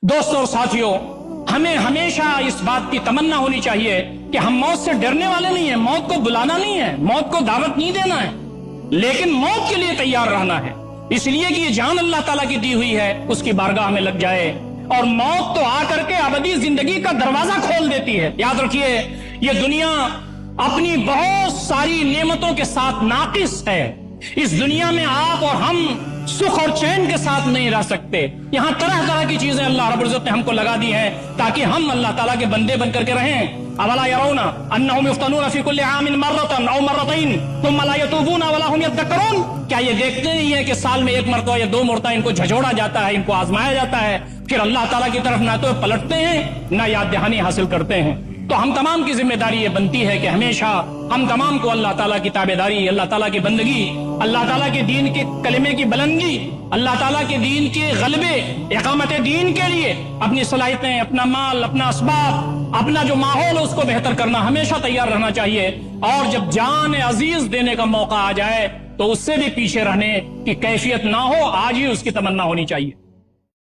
دوستوں اور ساتھیوں، ہمیں ہمیشہ اس بات کی تمنا ہونی چاہیے کہ ہم موت سے ڈرنے والے نہیں ہیں، موت کو بلانا نہیں ہے، موت کو دعوت نہیں دینا ہے، لیکن موت کے لیے تیار رہنا ہے، اس لیے کہ یہ جان اللہ تعالیٰ کی دی ہوئی ہے، اس کی بارگاہ میں لگ جائے، اور موت تو آ کر کے ابدی زندگی کا دروازہ کھول دیتی ہے۔ یاد رکھیے، یہ دنیا اپنی بہت ساری نعمتوں کے ساتھ ناقص ہے۔ اس دنیا میں آپ اور ہم سکھ اور چین کے ساتھ نہیں رہ سکتے۔ یہاں طرح طرح کی چیزیں اللہ رب العزت نے ہم کو لگا دی ہیں تاکہ ہم اللہ تعالیٰ کے بندے بن کر کے رہیں۔ اولا يرون انهم يفتنون في كل عام مرة او مرتين ثم لا يتوبون ولا هم يذكرون، کیا یہ دیکھتے نہیں ہیں کہ سال میں ایک مرتبہ یا دو مرتبہ ان کو جھجوڑا جاتا ہے، ان کو آزمایا جاتا ہے، پھر اللہ تعالیٰ کی طرف نہ تو پلٹتے ہیں نہ یاد دہانی حاصل کرتے ہیں۔ تو ہم تمام کی ذمہ داری یہ بنتی ہے کہ ہمیشہ ہم تمام کو اللہ تعالیٰ کی تابعداری، اللہ تعالیٰ کی بندگی، اللہ تعالیٰ کے دین کے کلمے کی بلندی، اللہ تعالیٰ کے دین کے غلبے، اقامت دین کے لیے اپنی صلاحیتیں، اپنا مال، اپنا اسباب، اپنا جو ماحول ہے اس کو بہتر کرنا ہمیشہ تیار رہنا چاہیے، اور جب جان عزیز دینے کا موقع آ جائے تو اس سے بھی پیچھے رہنے کی کیفیت نہ ہو، آج ہی اس کی تمنا ہونی چاہیے۔